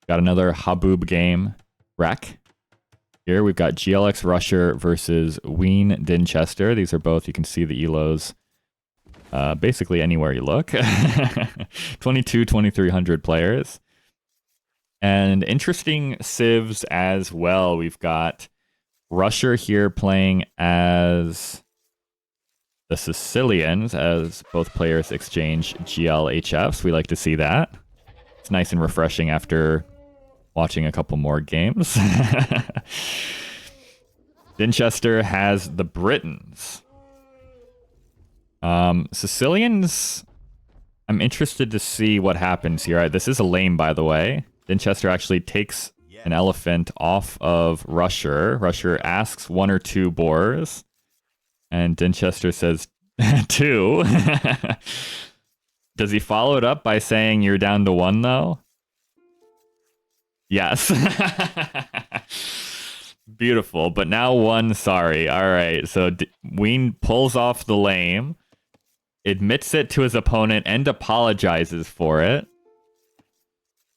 Got another Haboob game. Wreck. Here we've got GLX Rusher versus Wean Dinchester. These are both, you can see the elos basically anywhere you look. 2,300 players. And interesting civs as well. We've got Rusher here playing as the Sicilians, as both players exchange GLHFs. We like to see that. It's nice and refreshing after watching a couple more games. Dinchester has the Britons. Sicilians, I'm interested to see what happens here. This is a lame, by the way. Dinchester actually takes an elephant off of Rusher. Rusher asks 1 or 2 boars. And Dinchester says 2. Does he follow it up by saying you're down to 1, though? Yes. Beautiful. But now 1, sorry. All right. So Wean pulls off the lame, admits it to his opponent, and apologizes for it.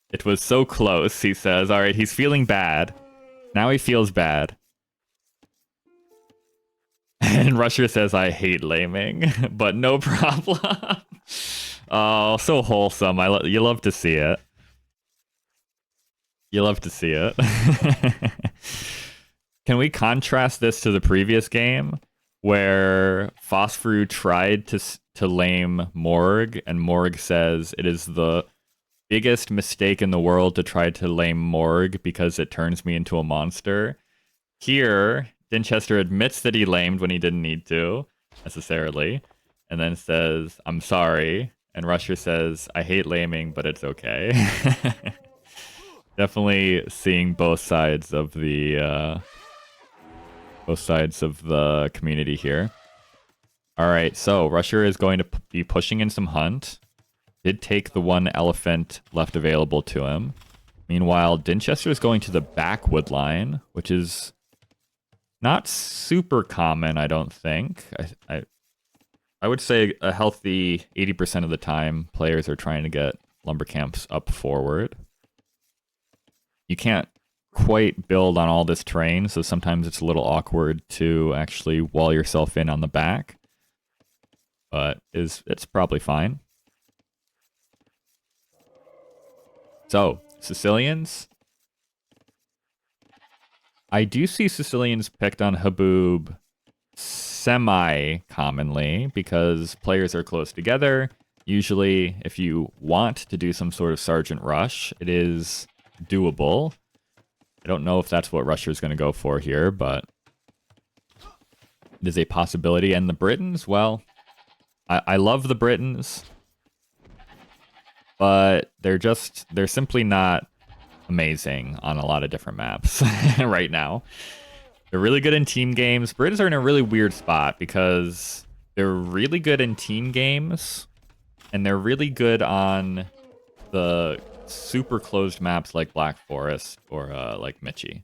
It was so close, he says. All right, he's feeling bad. Now he feels bad. And Rusher says, I hate laming, but no problem. Oh, so wholesome. You love to see it. You love to see it. Can we contrast this to the previous game where Phosphru tried to lame Morg, and Morg says it is the biggest mistake in the world to try to lame Morg because it turns me into a monster. Here, Dinchester admits that he lamed when he didn't need to, necessarily, and then says, I'm sorry. And Rusher says, I hate laming, but it's okay. Definitely seeing both sides of the community here. All right, so Rusher is going to be pushing in some hunt. Did take the 1 elephant left available to him. Meanwhile, Dinchester is going to the backwood line, which is not super common, I don't think. I would say a healthy 80% of the time, players are trying to get lumber camps up forward. You can't quite build on all this terrain, so sometimes it's a little awkward to actually wall yourself in on the back. But it's probably fine. So, Sicilians. I do see Sicilians picked on Haboob semi-commonly because players are close together. Usually, if you want to do some sort of Sergeant Rush, it is doable. I don't know if that's what Rusher's going to go for here, but it is a possibility. And the Britons, well, I love the Britons, but they're simply not amazing on a lot of different maps right now. They're really good in team games. Britons are in a really weird spot because they're really good in team games, and they're really good on the super closed maps like Black Forest or like Michi.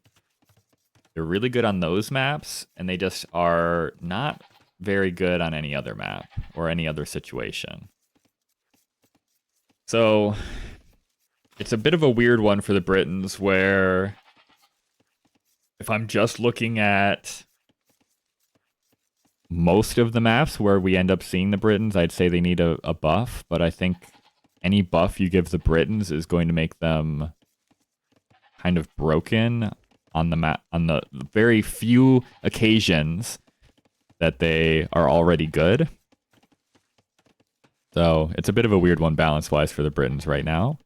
They're really good on those maps, and they just are not very good on any other map or any other situation. So it's a bit of a weird one for the Britons where if I'm just looking at most of the maps where we end up seeing the Britons, I'd say they need a buff, but I think any buff you give the Britons is going to make them kind of broken on the map, on the very few occasions that they are already good. So it's a bit of a weird one balance-wise for the Britons right now.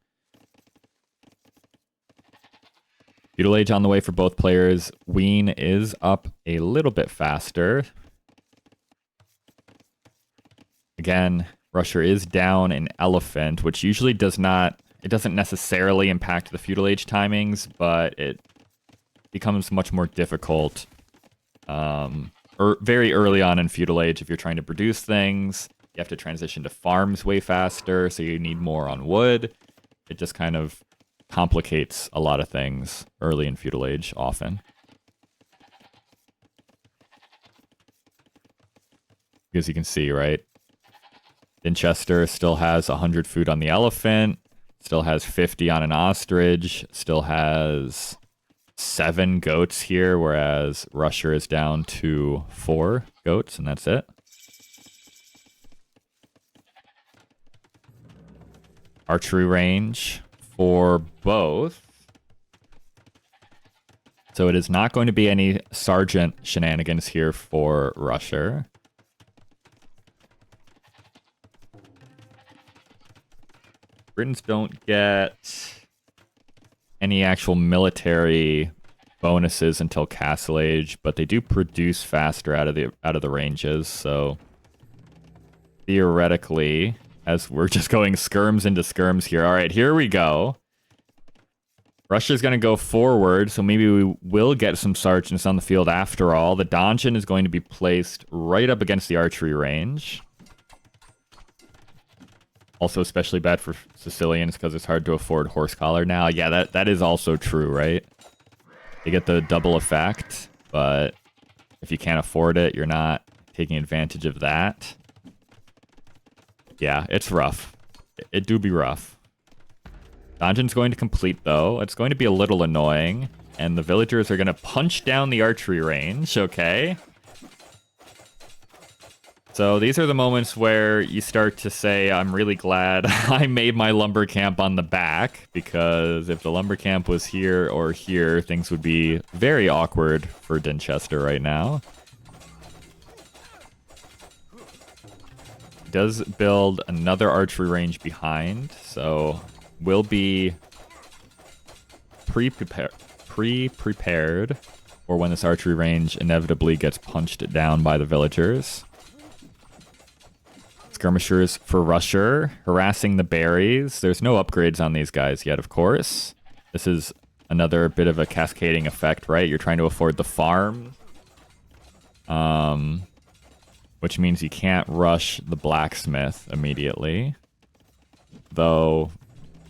Feudal Age on the way for both players. Wean is up a little bit faster. Again, Rusher is down an elephant, which usually doesn't necessarily impact the Feudal Age timings, but it becomes much more difficult very early on in Feudal Age if you're trying to produce things. You have to transition to farms way faster, so you need more on wood. It just kind of complicates a lot of things early in Feudal Age, often. As you can see, right? Dinchester still has 100 food on the elephant. Still has 50 on an ostrich. Still has 7 goats here, whereas Rusher is down to 4 goats, and that's it. Archery range for both. So it is not going to be any sergeant shenanigans here for Rusher. Britons don't get any actual military bonuses until Castle Age, but they do produce faster out of the ranges, so theoretically, as we're just going skirms into skirms here. All right, here we go. Russia's going to go forward, so maybe we will get some sergeants on the field after all. The donjon is going to be placed right up against the archery range. Also especially bad for Sicilians because it's hard to afford horse collar now. Yeah, that is also true, right? You get the double effect, but if you can't afford it, you're not taking advantage of that. Yeah, it's rough. It do be rough. Donjon's going to complete, though. It's going to be a little annoying, and the villagers are going to punch down the archery range, okay? So these are the moments where you start to say, I'm really glad I made my lumber camp on the back, because if the lumber camp was here or here, things would be very awkward for Dinchester right now. Does build another archery range behind, so will be pre-prepared for when this archery range inevitably gets punched down by the villagers. Skirmishers for Rusher, harassing the berries. There's no upgrades on these guys yet, of course. This is another bit of a cascading effect, right? You're trying to afford the farm. Which means you can't rush the blacksmith immediately. Though,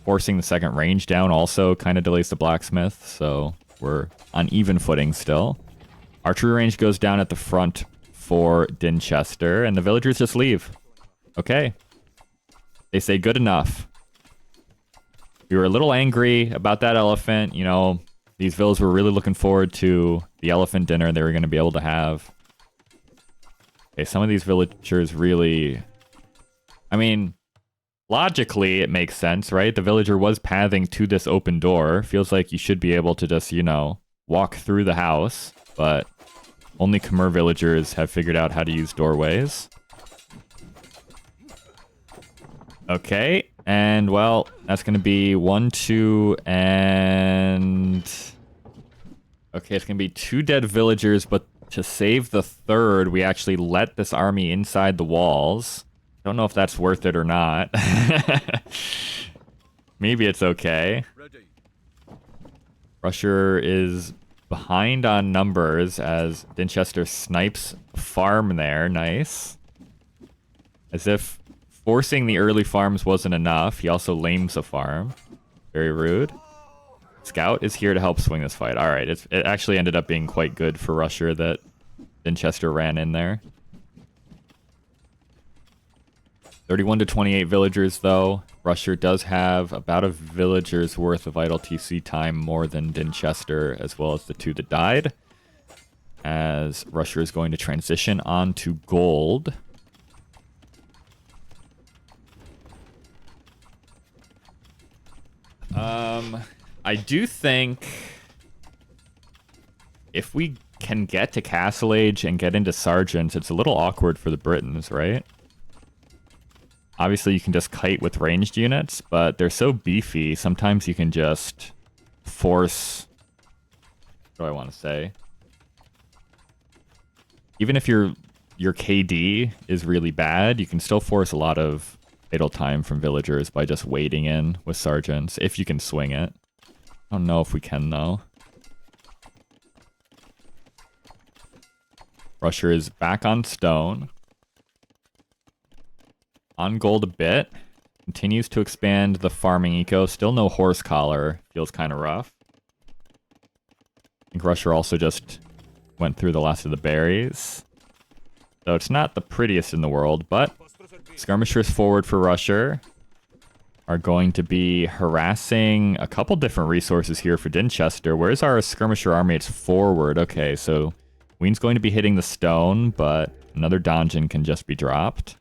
forcing the second range down also kind of delays the blacksmith, so we're on even footing still. Archery range goes down at the front for Dinchester, and the villagers just leave. Okay. They say good enough. We were a little angry about that elephant. You know, these villas were really looking forward to the elephant dinner they were going to be able to have. Okay, some of these villagers really... I mean, logically, it makes sense, right? The villager was pathing to this open door. Feels like you should be able to just, you know, walk through the house. But only Khmer villagers have figured out how to use doorways. Okay, and well, that's going to be 1, 2, and... Okay, it's going to be 2 dead villagers, but to save the 3rd, we actually let this army inside the walls. Don't know if that's worth it or not. Maybe it's okay. Rusher is behind on numbers as Dinchester snipes a farm there. Nice. As if forcing the early farms wasn't enough, he also lames a farm. Very rude. Scout is here to help swing this fight. All right, it actually ended up being quite good for Rusher that Dinchester ran in there. 31 to 28 villagers, though. Rusher does have about a villager's worth of idle TC time more than Dinchester, as well as the 2 that died. As Rusher is going to transition on to gold. I do think if we can get to Castle Age and get into Sergeants, it's a little awkward for the Britons, right? Obviously, you can just kite with ranged units, but they're so beefy, sometimes you can just force... What do I want to say? Even if your KD is really bad, you can still force a lot of idle time from villagers by just waiting in with Sergeants, if you can swing it. I don't know if we can, though. Rusher is back on stone. On gold a bit. Continues to expand the farming eco. Still no horse collar. Feels kind of rough. I think Rusher also just went through the last of the berries. So it's not the prettiest in the world, but skirmishers forward for Rusher. are going to be harassing a couple different resources here for Dinchester. Where's our skirmisher army? It's forward. Okay, so Wean's going to be hitting the stone, but another donjon can just be dropped.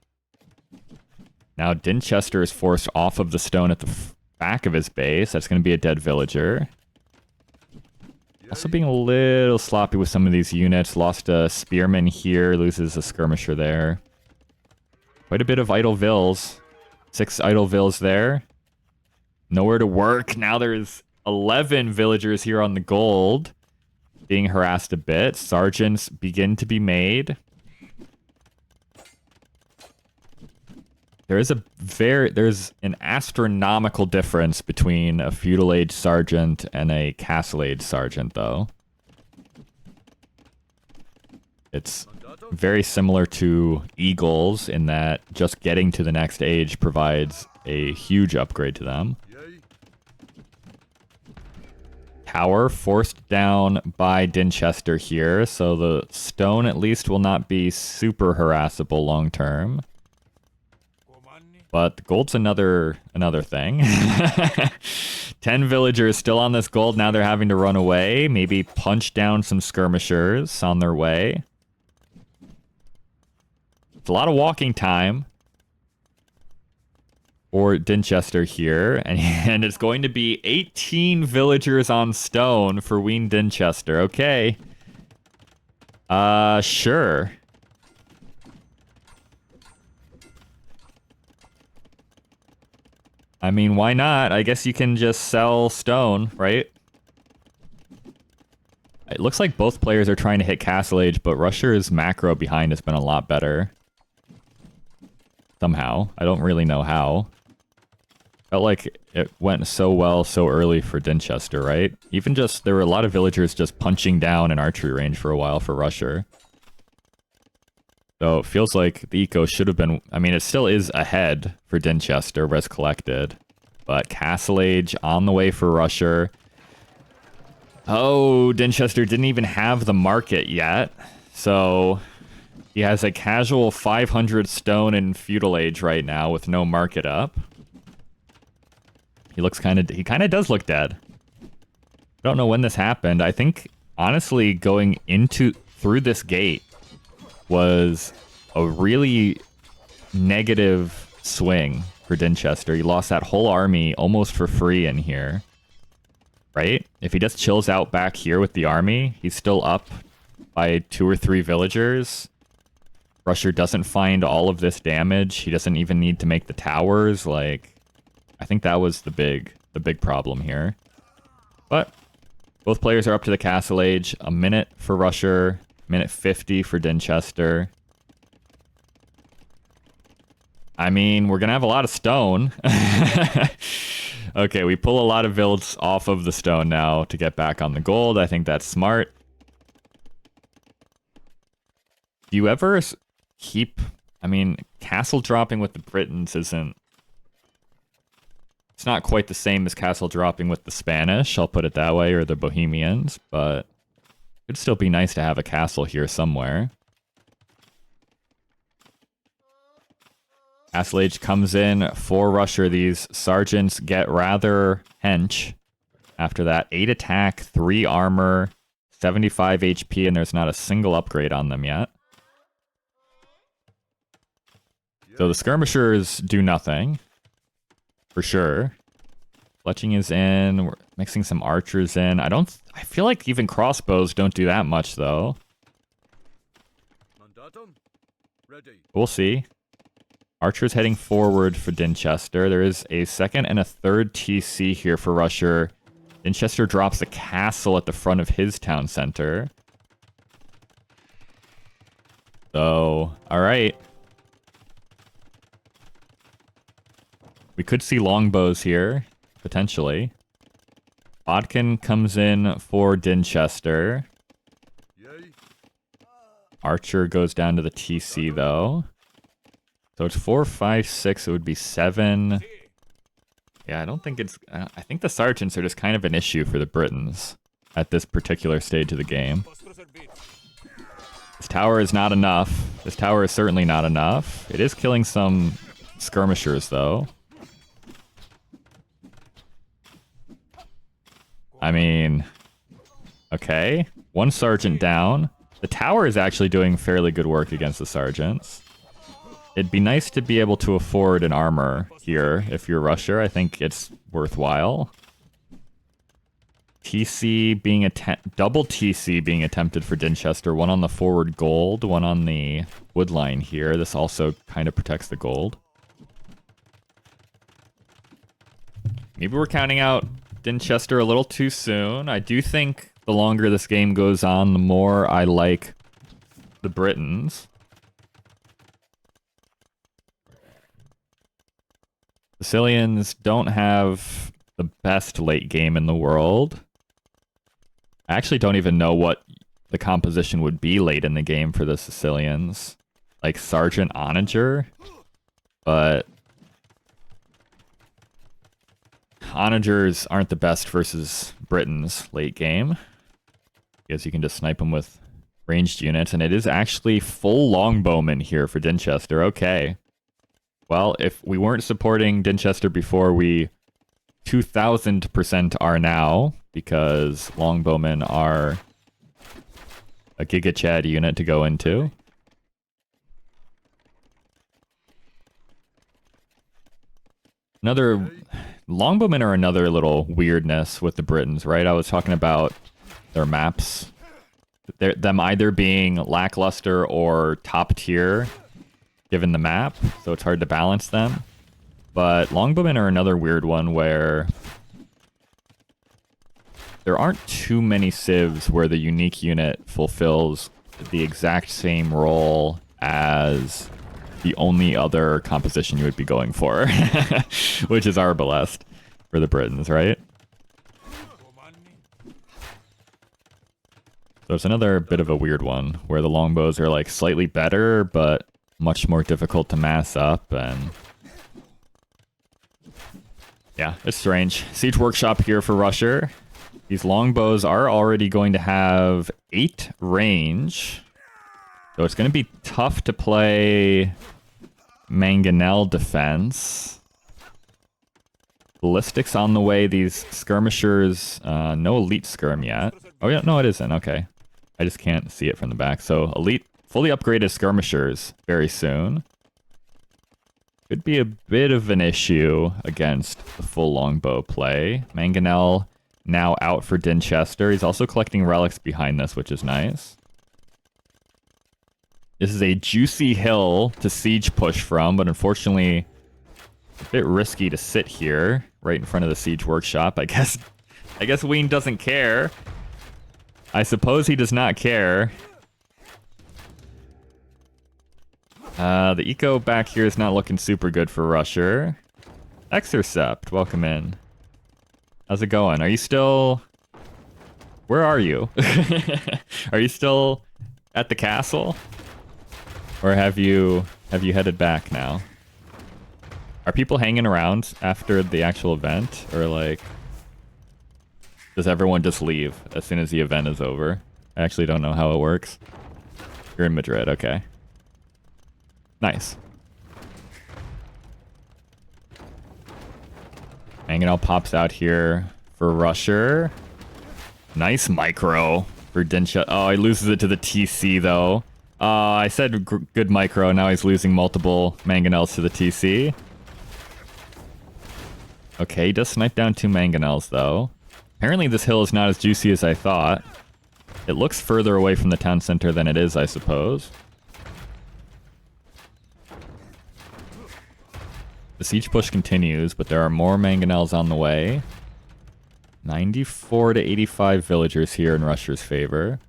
Now Dinchester is forced off of the stone at the back of his base. That's going to be a dead villager. Also being a little sloppy with some of these units. Lost a spearman here, loses a skirmisher there. Quite a bit of idle vills. 6 idle vills there. Nowhere to work. Now there's 11 villagers here on the gold. Being harassed a bit. Sergeants begin to be made. There's an astronomical difference between a feudal age sergeant and a castle age sergeant, though. It's very similar to eagles in that just getting to the next age provides a huge upgrade to them. Tower forced down by Dinchester here, so the stone at least will not be super harassable long term. But the gold's another thing. 10 villagers still on this gold. Now they're having to run away. Maybe punch down some skirmishers on their way. It's a lot of walking time for Dinchester here. And it's going to be 18 villagers on stone for Wean Dinchester. Okay. Sure. I mean, why not? I guess you can just sell stone, right? It looks like both players are trying to hit Castle Age, but Rusher's macro behind has been a lot better. Somehow. I don't really know how. Felt like it went so well so early for Dinchester, right? Even just, there were a lot of villagers just punching down in archery range for a while for Rusher. So it feels like the eco should have been... I mean, it still is ahead for Dinchester, res collected. But Castle Age on the way for Rusher. Oh, Dinchester didn't even have the market yet. So he has a casual 500 stone in Feudal Age right now with no market up. He kind of does look dead. I don't know when this happened. I think, honestly, going through this gate was a really negative swing for Dinchester. He lost that whole army almost for free in here. Right? If he just chills out back here with the army, he's still up by 2 or 3 villagers. Rusher doesn't find all of this damage. He doesn't even need to make the towers. Like, I think that was the big problem here. But both players are up to the Castle Age. A minute for Rusher. Minute 50 for Dinchester. I mean, we're going to have a lot of stone. Okay, we pull a lot of builds off of the stone now to get back on the gold. I think that's smart. Do you ever keep... I mean, castle dropping with the Britons isn't... It's not quite the same as castle dropping with the Spanish, I'll put it that way, or the Bohemians, but... It'd still be nice to have a castle here somewhere. Castle Age comes in for Rusher. These sergeants get rather hench. After that, 8 attack, 3 armor, 75 HP, and there's not a single upgrade on them yet. So the skirmishers do nothing. For sure. Fletching is in. We're mixing some archers in. I feel like even crossbows don't do that much, though. We'll see. Archers heading forward for Dinchester. There is a second and a third TC here for Rusher. Dinchester drops a castle at the front of his town center. So, alright. We could see longbows here, potentially. Bodkin comes in for Dinchester. Archer goes down to the TC, though. So it's 4, 5, 6. It would be 7. Yeah, I don't think it's... I think the sergeants are just kind of an issue for the Britons at this particular stage of the game. This tower is not enough. This tower is certainly not enough. It is killing some skirmishers, though. I mean, okay. One sergeant down. The tower is actually doing fairly good work against the sergeants. It'd be nice to be able to afford an armor here if you're rusher. I think it's worthwhile. TC being double TC being attempted for Dinchester. One on the forward gold, one on the wood line here. This also kind of protects the gold. Maybe we're counting out Dinchester a little too soon. I do think the longer this game goes on, the more I like the Britons. Sicilians don't have the best late game in the world. I actually don't even know what the composition would be late in the game for the Sicilians. Like Sergeant Onager, but Onagers aren't the best versus Britons late game. Because you can just snipe them with ranged units, and it is actually full longbowman here for Dinchester. Okay. Well, if we weren't supporting Dinchester before, we 2000% are now, because longbowmen are a Giga Chad unit to go into. Longbowmen are another little weirdness with the Britons, right? I was talking about their maps. Them either being lackluster or top tier, given the map, so it's hard to balance them. But longbowmen are another weird one where there aren't too many civs where the unique unit fulfills the exact same role as the only other composition you would be going for, which is Arbalest for the Britons, right? So it's another bit of a weird one where the longbows are like slightly better, but much more difficult to mass up, and yeah, it's strange. Siege Workshop here for Rusher. These longbows are already going to have 8 range, so it's going to be tough to play Mangonel defense. Ballistics on the way. These skirmishers, no elite skirm yet. Oh yeah, no, it isn't. Okay, I just can't see it from the back. So elite, fully upgraded skirmishers very soon. Could be a bit of an issue against the full longbow play. Mangonel now out for Dinchester. He's also collecting relics behind this, which is nice. This is a juicy hill to siege push from, but unfortunately a bit risky to sit here right in front of the siege workshop. I guess Wean doesn't care. I suppose he does not care. The eco back here is not looking super good for Rusher. Exercept, welcome in. How's it going? Are you still... Where are you? Are you still at the castle? Or have you headed back now? Are people hanging around after the actual event? Or like... Does everyone just leave as soon as the event is over? I actually don't know how it works. You're in Madrid, okay. Nice. Mangonel pops out here for Rusher. Nice micro for Dinchester. Oh, he loses it to the TC though. I said good micro, now he's losing multiple Mangonels to the TC. Okay, he does snipe down 2 Mangonels though. Apparently this hill is not as juicy as I thought. It looks further away from the town center than it is, I suppose. The siege push continues, but there are more Mangonels on the way. 94 to 85 villagers here in Rusher's favor.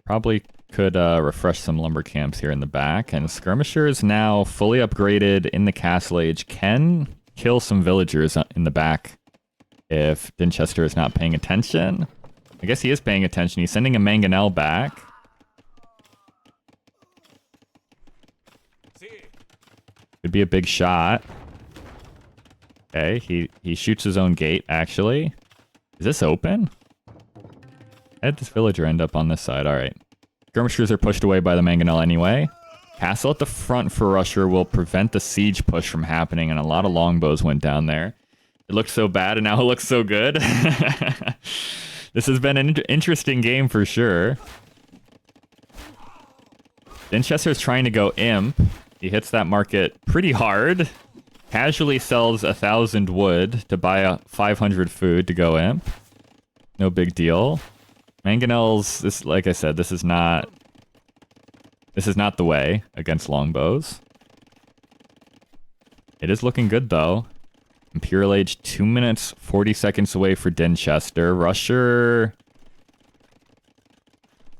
Probably could refresh some lumber camps here in the back. And Skirmisher is now fully upgraded in the Castle Age. Can kill some villagers in the back if Dinchester is not paying attention. I guess he is paying attention. He's sending a Mangonel back. Could be a big shot. Okay, he shoots his own gate, actually. Is this open? How did this villager end up on this side? Alright. Skirmishers are pushed away by the Mangonel anyway. Castle at the front for Russia will prevent the siege push from happening, and a lot of longbows went down there. It looked so bad, and now it looks so good. This has been an interesting game for sure. Dinchester's trying to go imp. He hits that market pretty hard. Casually sells 1,000 wood to buy a 500 food to go imp. No big deal. Mangonels, this, like I said, this is not the way against longbows. It is looking good though. Imperial Age 2 minutes 40 seconds away for Dinchester. Rusher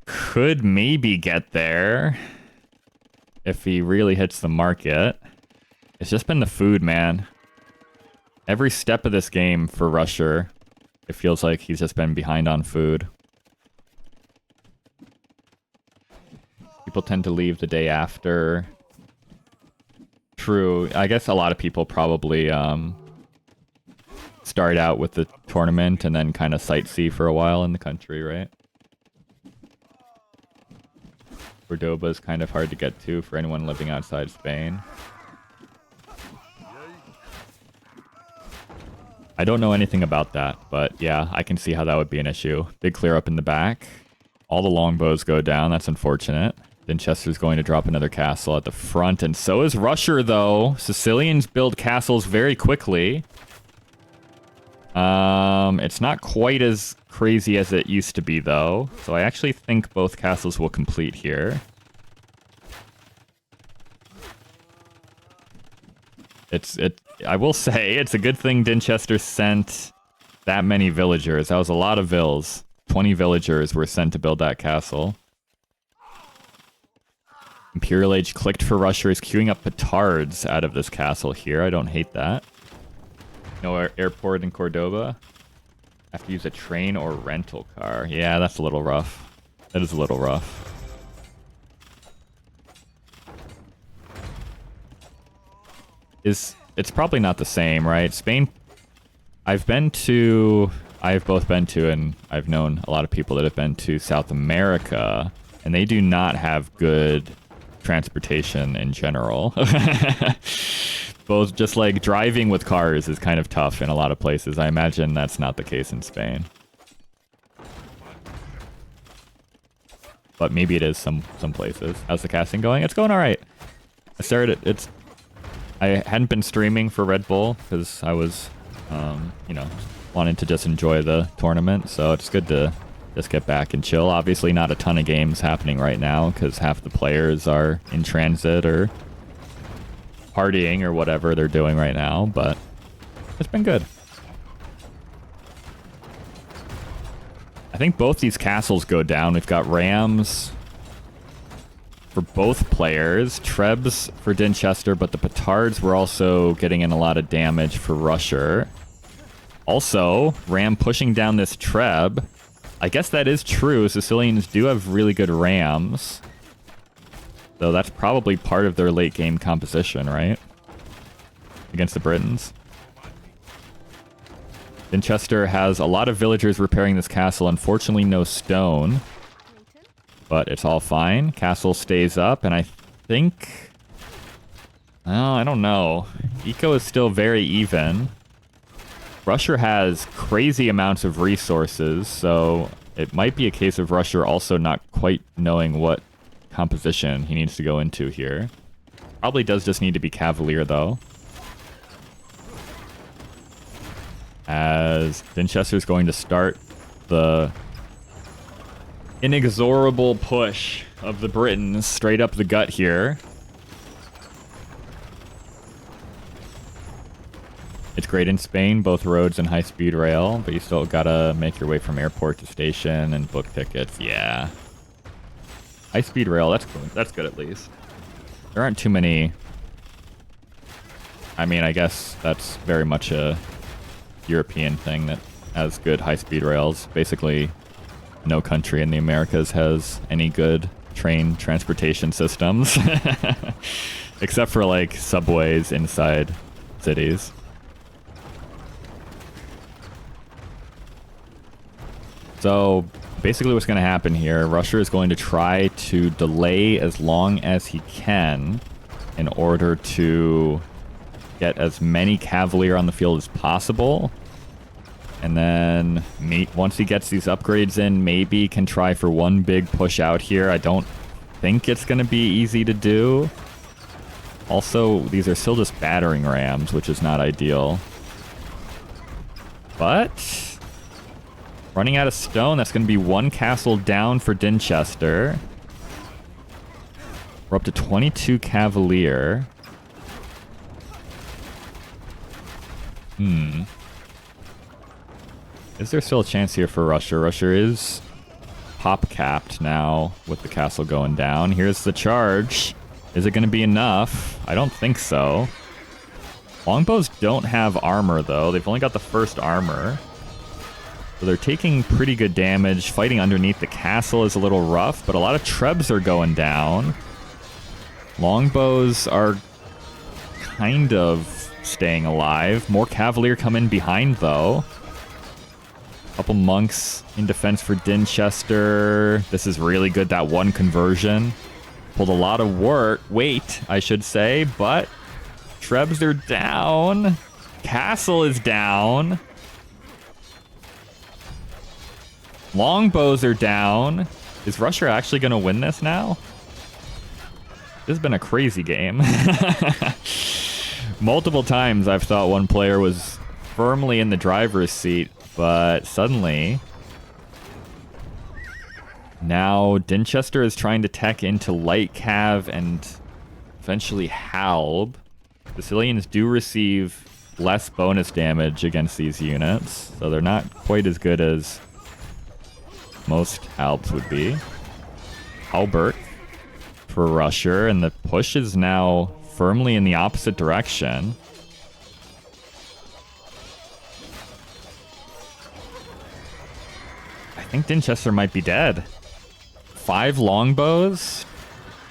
could maybe get there if he really hits the market. It's just been the food, man. Every step of this game for Rusher, it feels like he's just been behind on food. People tend to leave the day after. True. I guess a lot of people probably start out with the tournament and then kind of sightsee for a while in the country, right? Cordoba is kind of hard to get to for anyone living outside Spain. I don't know anything about that, but yeah, I can see how that would be an issue. Big clear up in the back. All the longbows go down. That's unfortunate. Dinchester's going to drop another castle at the front, and so is Rusher, though. Sicilians build castles very quickly. It's not quite as crazy as it used to be, though. So I actually think both castles will complete here. I will say, it's a good thing Dinchester sent that many villagers. That was a lot of vills. 20 villagers were sent to build that castle. Imperial Age clicked for Russia, is queuing up petards out of this castle here. I don't hate that. No airport in Cordoba. Have to use a train or rental car. Yeah, that's a little rough. That is a little rough. It's probably not the same, right? Spain, I've both been to, and I've known a lot of people that have been to South America, and they do not have good transportation in general. Both just like driving with cars is kind of tough in a lot of places. I imagine that's not the case in Spain. But maybe it is some places. How's the casting going? It's going all right. I hadn't been streaming for Red Bull because I was, wanting to just enjoy the tournament. So it's good to just get back and chill. Obviously not a ton of games happening right now because half the players are in transit or partying or whatever they're doing right now, but it's been good. I think both these castles go down. We've got Rams for both players, Trebs for Dinchester, but the petards were also getting in a lot of damage for Rusher. Also, Ram pushing down this Treb. I guess that is true. Sicilians do have really good Rams. So that's probably part of their late game composition, right? Against the Britons. Dinchester has a lot of villagers repairing this castle. Unfortunately, no stone. But it's all fine. Castle stays up, and I think... Oh, I don't know. Eco is still very even. Rusher has crazy amounts of resources, so it might be a case of Rusher also not quite knowing what composition he needs to go into here. Probably does just need to be Cavalier, though. As Dinchester's going to start the inexorable push of the Britons straight up the gut here. It's great in Spain, both roads and high-speed rail, but you still gotta make your way from airport to station and book tickets. Yeah. High-speed rail, that's good. That's good at least. There aren't too many... I mean, I guess that's very much a European thing that has good high-speed rails. Basically, no country in the Americas has any good train transportation systems. Except for, like, subways inside cities. So, basically what's going to happen here, Rusher is going to try to delay as long as he can in order to get as many Cavalier on the field as possible. And then once he gets these upgrades in, maybe can try for one big push out here. I don't think it's going to be easy to do. Also, these are still just battering rams, which is not ideal. But running out of stone, that's going to be one castle down for Dinchester. We're up to 22 Cavalier. Is there still a chance here for Rusher? Rusher is pop capped now with the castle going down. Here's the charge. Is it going to be enough? I don't think so. Longbows don't have armor, though. They've only got the first armor. So they're taking pretty good damage. Fighting underneath the castle is a little rough, but a lot of trebs are going down. Longbows are kind of staying alive. More Cavalier come in behind, though. Couple monks in defense for Dinchester. This is really good, that one conversion. Pulled a lot of weight, I should say, but trebs are down. Castle is down. Longbows are down. Is Rusher actually going to win this now? This has been a crazy game. Multiple times I've thought one player was firmly in the driver's seat, but suddenly now Dinchester is trying to tech into light cav and eventually halb. Sicilians do receive less bonus damage against these units, so they're not quite as good as most halbs would be. Halbert for Rusher, and the push is now firmly in the opposite direction. I think Dinchester might be dead. 5 longbows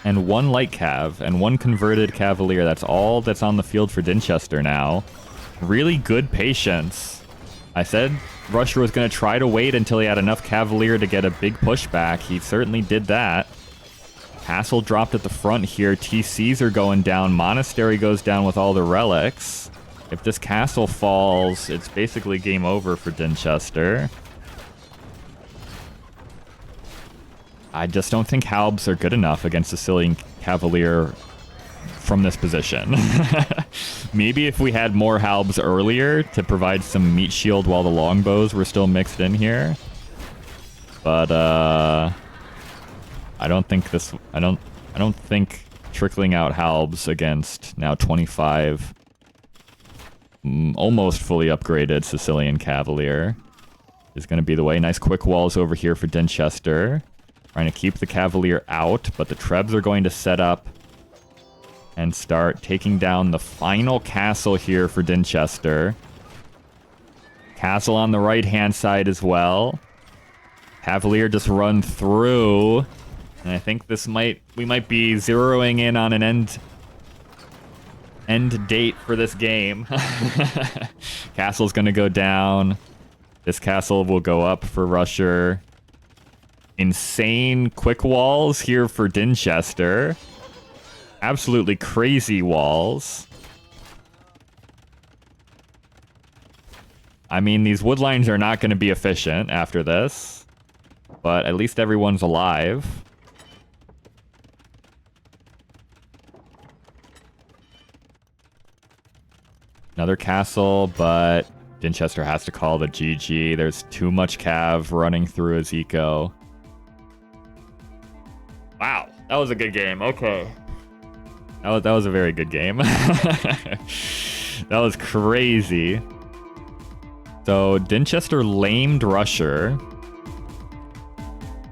and 1 light cav and 1 converted cavalier. That's all that's on the field for Dinchester now. Really good patience. I said Rusher was going to try to wait until he had enough cavalier to get a big pushback. He certainly did that. Castle dropped at the front here. TCs are going down. Monastery goes down with all the relics. If this castle falls, it's basically game over for Dinchester. I just don't think halbs are good enough against Sicilian Cavalier from this position. Maybe if we had more halbs earlier to provide some meat shield while the longbows were still mixed in here. But I don't think trickling out halbs against now 25 almost fully upgraded Sicilian Cavalier is going to be the way. Nice quick walls over here for Dinchester. Trying to keep the Cavalier out, but the trebs are going to set up and start taking down the final castle here for Dinchester. Castle on the right-hand side as well. Cavalier just run through. And I think we might be zeroing in on an end date for this game. Castle's going to go down. This castle will go up for Rusher. Insane quick walls here for Dinchester. Absolutely crazy walls. I mean, these wood lines are not going to be efficient after this, but at least everyone's alive. Another castle, but Dinchester has to call the GG. There's too much cav running through his eco. Wow, that was a good game. Okay. That was a very good game. That was crazy. So Dinchester lamed Rusher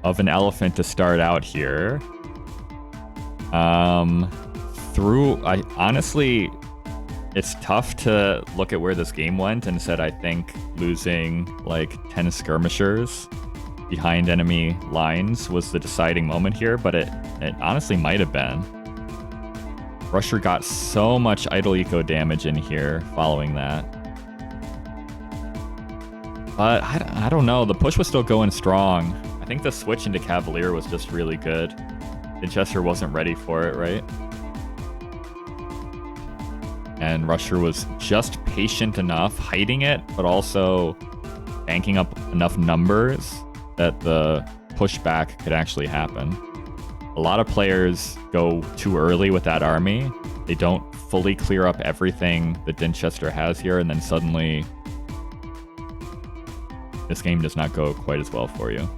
of an elephant to start out here. Honestly, it's tough to look at where this game went and said I think losing like 10 skirmishers behind enemy lines was the deciding moment here, but it honestly might have been. Rusher got so much idle eco damage in here following that. But I don't know. The push was still going strong. I think the switch into Cavalier was just really good. Dinchester wasn't ready for it, right? And Rusher was just patient enough, hiding it, but also banking up enough numbers that the pushback could actually happen. A lot of players go too early with that army. They don't fully clear up everything that Dinchester has here, and then suddenly this game does not go quite as well for you.